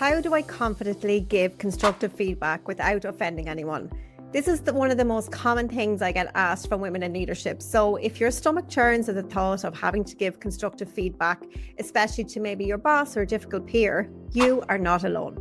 How do I confidently give constructive feedback without offending anyone? This is one of the most common things I get asked from women in leadership. So if your stomach churns at the thought of having to give constructive feedback, especially to maybe your boss or a difficult peer, you are not alone.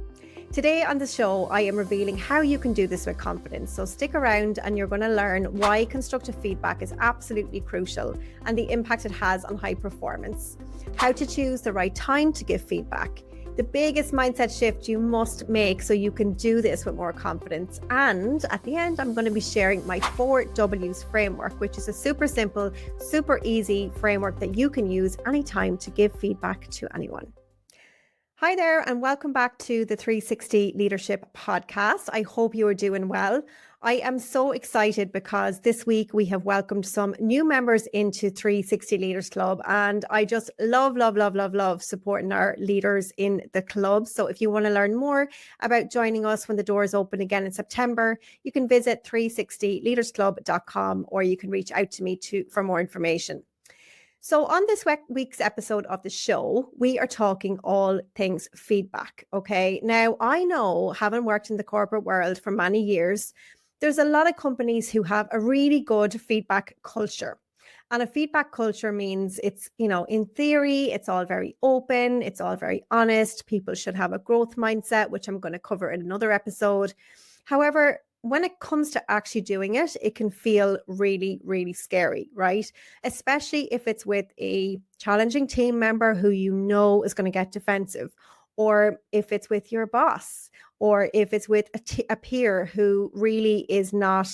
Today on the show, I am revealing how you can do this with confidence. So stick around and you're going to learn why constructive feedback is absolutely crucial and the impact it has on high performance, how to choose the right time to give feedback, the biggest mindset shift you must make so you can do this with more confidence. And at the end, I'm going to be sharing my 4 W's framework, which is a super simple, super easy framework that you can use anytime to give feedback to anyone. Hi there, and welcome back to the 360 Leadership Podcast. I hope you are doing well. I am so excited because this week we have welcomed some new members into 360 Leaders Club, and I just love supporting our leaders in the club. So if you want to learn more about joining us when the doors open again in September, you can visit 360leadersclub.com or you can reach out to me for more information. So on this week's episode of the show, we are talking all things feedback, okay? Now, I know, having worked in the corporate world for many years, there's a lot of companies who have a really good feedback culture. And a feedback culture means it's, in theory, it's all very open, it's all very honest. People should have a growth mindset, which I'm going to cover in another episode. However, when it comes to actually doing it, it can feel really, really scary, right? Especially if it's with a challenging team member who you know is going to get defensive, or if it's with your boss, or if it's with a peer who really is not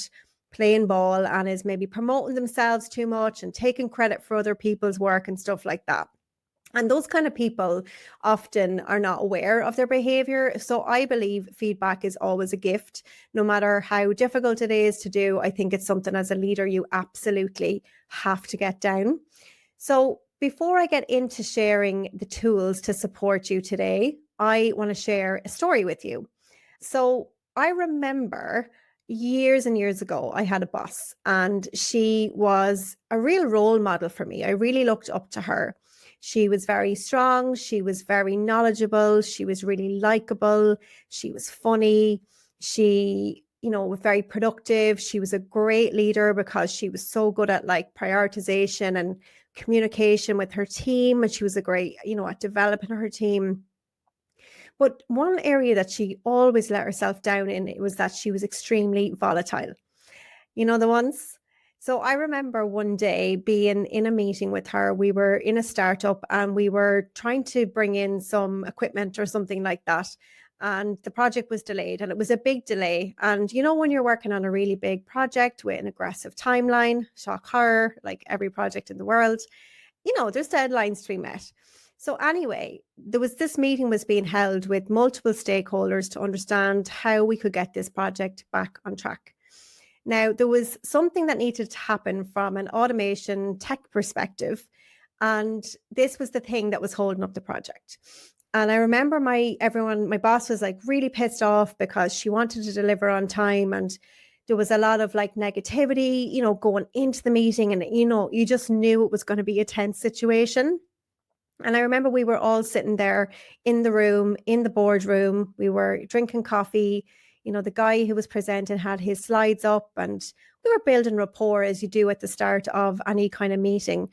playing ball and is maybe promoting themselves too much and taking credit for other people's work and stuff like that. And those kind of people often are not aware of their behavior. So I believe feedback is always a gift, no matter how difficult it is to do. I think it's something as a leader you absolutely have to get down. So before I get into sharing the tools to support you today, I want to share a story with you. So I remember years and years ago, I had a boss and she was a real role model for me. I really looked up to her. She was very strong. She was very knowledgeable. She was really likable. She was funny. She, was very productive. She was a great leader because she was so good at prioritization and communication with her team. And she was a great, at developing her team. But one area that she always let herself down in, it was that she was extremely volatile. You know the ones? So I remember one day being in a meeting with her. We were in a startup and we were trying to bring in some equipment or something like that. And the project was delayed and it was a big delay. And when you're working on a really big project with an aggressive timeline, shock horror, like every project in the world, there's deadlines to be met. So anyway, this meeting was being held with multiple stakeholders to understand how we could get this project back on track. Now, there was something that needed to happen from an automation tech perspective, and this was the thing that was holding up the project. And I remember my boss was really pissed off because she wanted to deliver on time, and there was a lot of negativity, going into the meeting, and you just knew it was going to be a tense situation. And I remember we were all sitting there in the room, in the boardroom. We were drinking coffee. The guy who was presenting had his slides up and we were building rapport as you do at the start of any kind of meeting.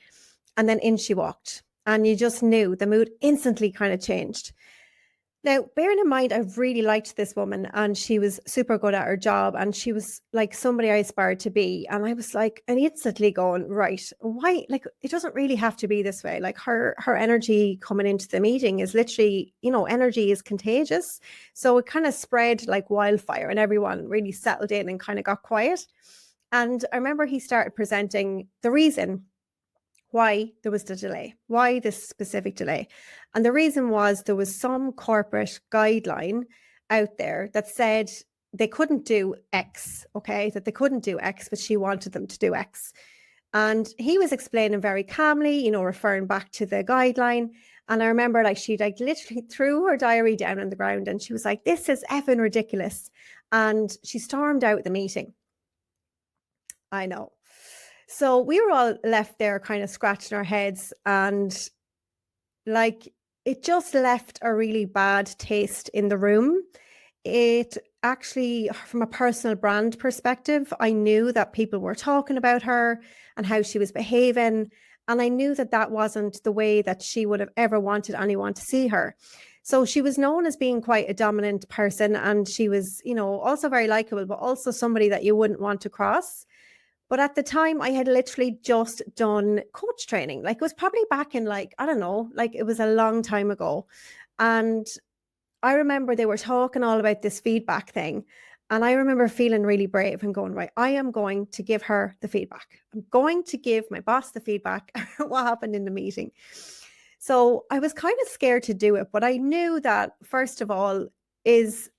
And then in she walked and you just knew the mood instantly kind of changed. Now, bearing in mind, I really liked this woman and she was super good at her job and she was somebody I aspired to be. And I was and instantly going, right, why? It doesn't really have to be this way. Her energy coming into the meeting is literally, energy is contagious. So it kind of spread like wildfire and everyone really settled in and kind of got quiet. And I remember he started presenting the reason why there was the delay, why this specific delay. And the reason was there was some corporate guideline out there that said they couldn't do X, okay, that they couldn't do X, but she wanted them to do X. And he was explaining very calmly, referring back to the guideline. And I remember she literally threw her diary down on the ground and she was like, this is effing ridiculous. And she stormed out the meeting. I know. So we were all left there kind of scratching our heads and it just left a really bad taste in the room. It actually, from a personal brand perspective, I knew that people were talking about her and how she was behaving. And I knew that that wasn't the way that she would have ever wanted anyone to see her. So she was known as being quite a dominant person. And she was, also very likable, but also somebody that you wouldn't want to cross. But at the time, I had literally just done coach training. Like it was probably back in I don't know, like it was a long time ago. And I remember they were talking all about this feedback thing. And I remember feeling really brave and going, right, I am going to give her the feedback. I'm going to give my boss the feedback, what happened in the meeting. So I was kind of scared to do it, but I knew that, first of all, is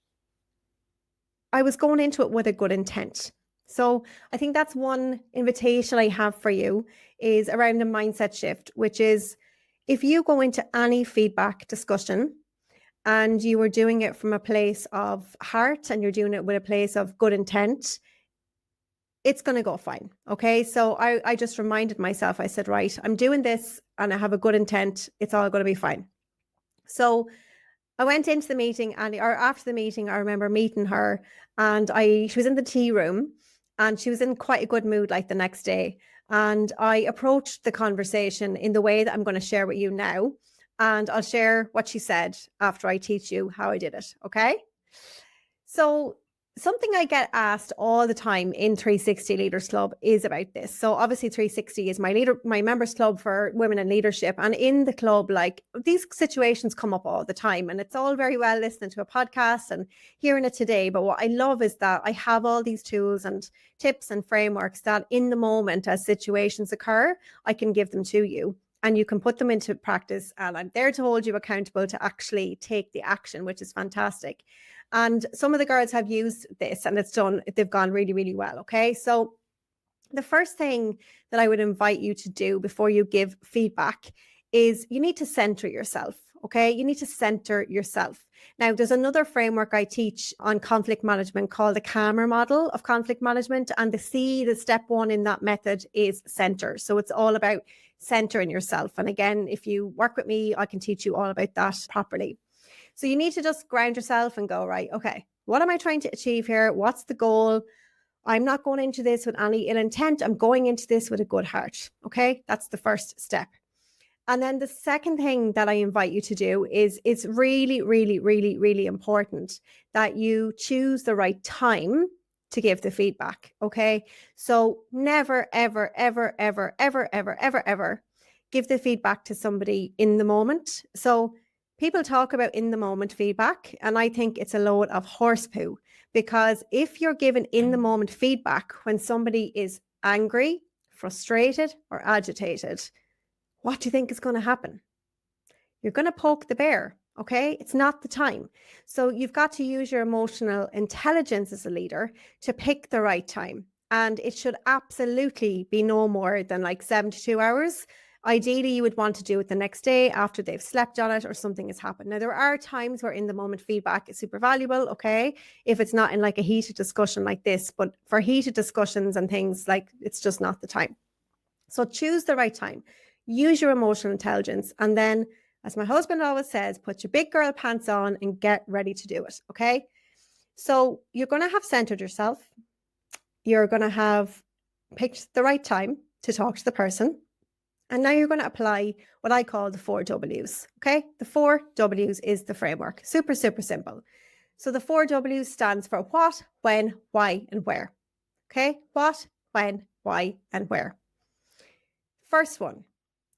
I was going into it with a good intent. So I think that's one invitation I have for you, is around the mindset shift, which is if you go into any feedback discussion and you are doing it from a place of heart and you're doing it with a place of good intent, it's going to go fine. Okay. So I just reminded myself, I said, right, I'm doing this and I have a good intent. It's all going to be fine. So I went into the meeting, or after the meeting, I remember meeting her, and she was in the tea room and she was in quite a good mood like the next day. And I approached the conversation in the way that I'm going to share with you now. And I'll share what she said after I teach you how I did it. Okay. So something I get asked all the time in 360 Leaders Club is about this. So obviously 360 is my members club for women in leadership. And in the club, like, these situations come up all the time, and it's all very well listening to a podcast and hearing it today. But what I love is that I have all these tools and tips and frameworks that in the moment, as situations occur, I can give them to you. And you can put them into practice, and I'm there to hold you accountable to actually take the action, which is fantastic. And some of the girls have used this and they've gone really, really well. Okay. So the first thing that I would invite you to do before you give feedback is you need to center yourself. Okay. You need to center yourself. Now, there's another framework I teach on conflict management called the Calmer model of conflict management. And the step one in that method is center. So it's all about centering yourself. And again, if you work with me, I can teach you all about that properly. So you need to just ground yourself and go, right, okay, what am I trying to achieve here? What's the goal? I'm not going into this with any ill intent. I'm going into this with a good heart. Okay. That's the first step. And then the second thing that I invite you to do is it's really, really, really, really important that you choose the right time to give the feedback. Okay. So never, ever, ever, ever, ever, ever, ever, ever give the feedback to somebody in the moment. So people talk about in the moment feedback, and I think it's a load of horse poo, because if you're given in the moment feedback when somebody is angry, frustrated, or agitated, what do you think is going to happen? You're going to poke the bear. Okay. It's not the time. So you've got to use your emotional intelligence as a leader to pick the right time. And it should absolutely be no more than 72 hours. Ideally, you would want to do it the next day after they've slept on it or something has happened. Now, there are times where in the moment feedback is super valuable, okay, if it's not in a heated discussion like this, but for heated discussions and things, it's just not the time. So choose the right time, use your emotional intelligence, and then, as my husband always says, put your big girl pants on and get ready to do it, okay? So you're going to have centered yourself. You're going to have picked the right time to talk to the person. And now you're going to apply what I call the 4 W's. Okay. The 4 W's is the framework. Super, super simple. So the 4 W's stands for what, when, why, and where. Okay. What, when, why, and where. First one,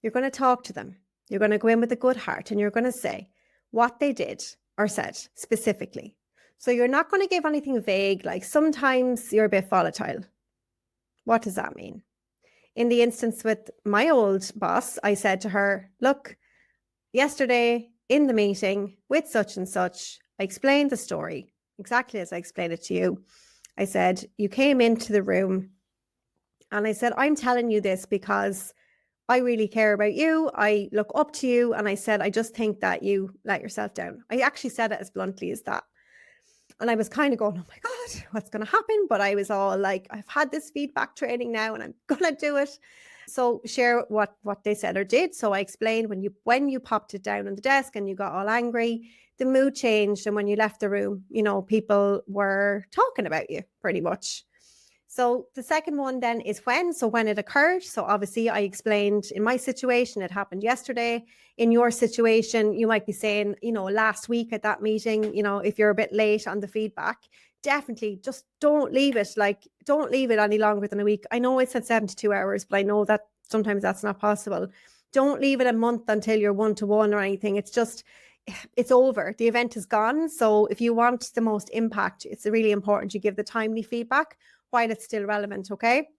you're going to talk to them. You're going to go in with a good heart and you're going to say what they did or said specifically. So you're not going to give anything vague, like sometimes you're a bit volatile. What does that mean? In the instance with my old boss, I said to her, look, yesterday in the meeting with such and such, I explained the story exactly as I explained it to you. I said, you came into the room and I said, I'm telling you this because I really care about you. I look up to you. And I said, I just think that you let yourself down. I actually said it as bluntly as that. And I was kind of going, oh my God, what's going to happen? But I was all like, I've had this feedback training now and I'm going to do it. So share what they said or did. So I explained when you popped it down on the desk and you got all angry, the mood changed. And when you left the room, people were talking about you pretty much. So the second one then is when. So when it occurred. So obviously I explained in my situation, it happened yesterday. In your situation, you might be saying, last week at that meeting, if you're a bit late on the feedback, definitely just don't leave it. Don't leave it any longer than a week. I know it said 72 hours, but I know that sometimes that's not possible. Don't leave it a month until you're one-to-one or anything. It's over. The event is gone. So if you want the most impact, it's really important you give the timely feedback while it's still relevant, okay?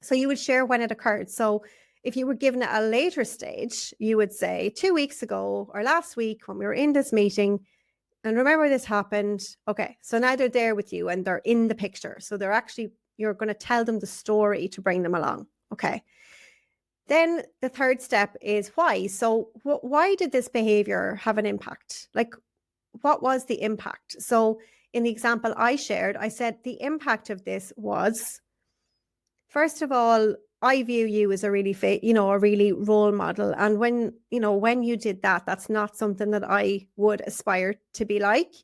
So you would share when it occurred. So if you were given it a later stage, you would say 2 weeks ago or last week when we were in this meeting, and remember this happened. Okay, so now they're there with you and they're in the picture. So you're going to tell them the story to bring them along, okay? Then the third step is why. So why did this behavior have an impact? What was the impact? So in the example I shared, I said the impact of this was, first of all, I view you as a really role model. And when you did that, that's not something that I would aspire to be like.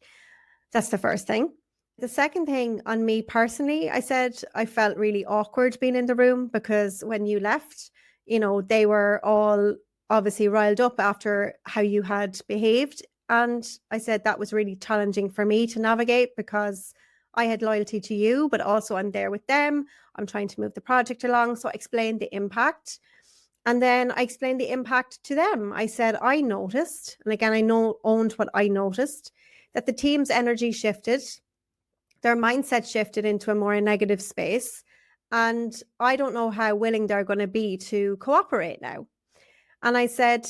That's the first thing. The second thing on me personally, I said I felt really awkward being in the room because when you left, they were all obviously riled up after how you had behaved. And I said that was really challenging for me to navigate because I had loyalty to you, but also I'm there with them. I'm trying to move the project along. So I explained the impact. And then I explained the impact to them. I said, I noticed, and again, owned what I noticed, that the team's energy shifted. Their mindset shifted into a more negative space. And I don't know how willing they're going to be to cooperate now. And I said,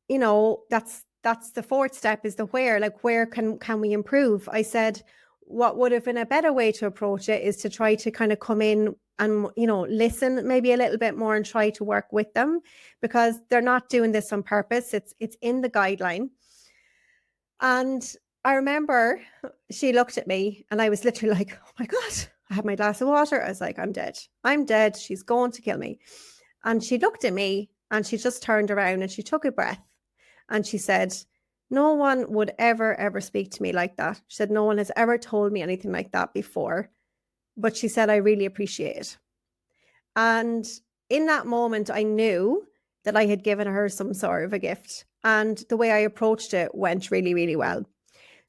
that's the fourth step is the where, where can we improve? I said, what would have been a better way to approach it is to try to kind of come in and, listen maybe a little bit more and try to work with them because they're not doing this on purpose. It's in the guideline. And I remember she looked at me and I was literally like, oh my God, I had my glass of water. I was like, I'm dead. She's going to kill me. And she looked at me and she just turned around and she took a breath and she said, no one would ever speak to me like that. She said, no one has ever told me anything like that before. But she said, I really appreciate it. And in that moment, I knew that I had given her some sort of a gift. And the way I approached it went really, really well.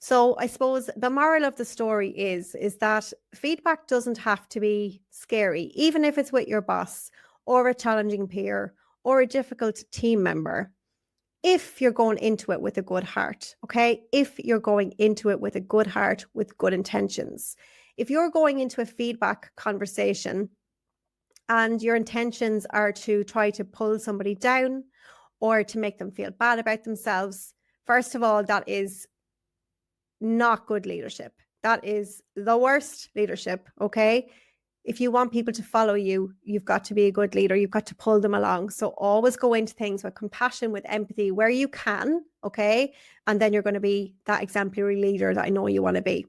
So I suppose the moral of the story is that feedback doesn't have to be scary, even if it's with your boss or a challenging peer or a difficult team member. If you're going into it with a good heart, okay? If you're going into it with a good heart, with good intentions. If you're going into a feedback conversation and your intentions are to try to pull somebody down or to make them feel bad about themselves, first of all, that is not good leadership. That is the worst leadership, okay? If you want people to follow you, you've got to be a good leader. You've got to pull them along. So always go into things with compassion, with empathy, where you can, okay? And then you're going to be that exemplary leader that I know you want to be.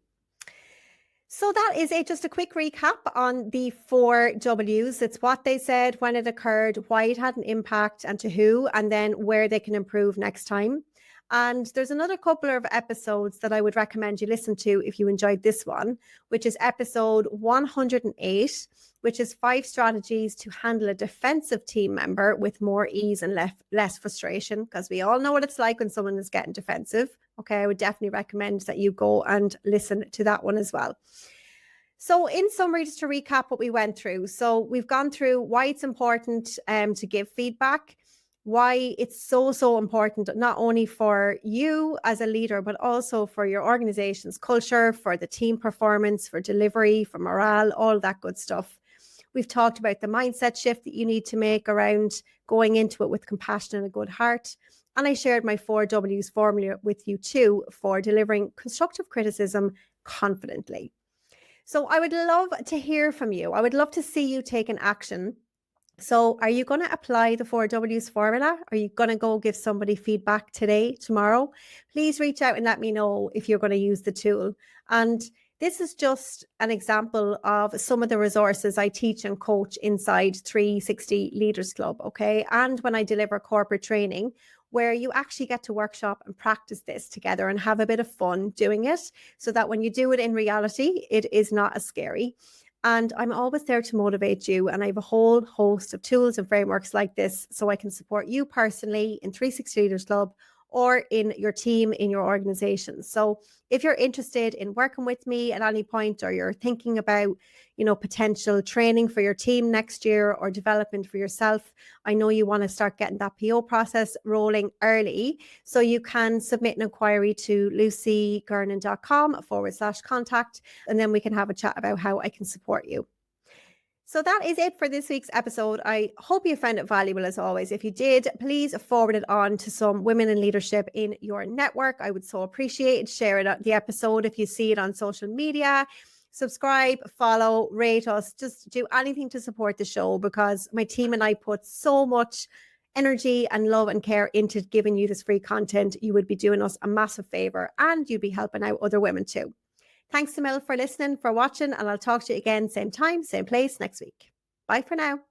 So that is it. Just a quick recap on the 4 W's. It's what they said, when it occurred, why it had an impact and to who, and then where they can improve next time. And there's another couple of episodes that I would recommend you listen to if you enjoyed this one, which is episode 108, which is 5 strategies to handle a defensive team member with more ease and less frustration, because we all know what it's like when someone is getting defensive. Okay, I would definitely recommend that you go and listen to that one as well. So in summary, just to recap what we went through. So we've gone through why it's important to give feedback, why it's so important, not only for you as a leader, but also for your organization's culture, for the team performance, for delivery, for morale, all that good stuff. We've talked about the mindset shift that you need to make around going into it with compassion and a good heart. And I shared my 4 W's formula with you too for delivering constructive criticism confidently. So I would love to hear from you. I would love to see you take an action. So are you going to apply the 4 W's formula? Are you going to go give somebody feedback today, tomorrow? Please reach out and let me know if you're going to use the tool. And This is just an example of some of the resources I teach and coach inside 360 Leaders Club, okay? And when I deliver corporate training, where you actually get to workshop and practice this together and have a bit of fun doing it, so that when you do it in reality, it is not as scary. And I'm always there to motivate you. And I have a whole host of tools and frameworks like this so I can support you personally in 360 Leaders Club or in your team, in your organization. So if you're interested in working with me at any point, or you're thinking about, potential training for your team next year or development for yourself, I know you want to start getting that PO process rolling early. So you can submit an inquiry to lucygernon.com/contact, and then we can have a chat about how I can support you. So that is it for this week's episode. I hope you found it valuable as always. If you did, please forward it on to some women in leadership in your network. I would so appreciate it. Share it, the episode, if you see it on social media. Subscribe, follow, rate us. Just do anything to support the show, because my team and I put so much energy and love and care into giving you this free content. You would be doing us a massive favor, and you'd be helping out other women too. Thanks a mil for listening, for watching, and I'll talk to you again, same time, same place next week. Bye for now.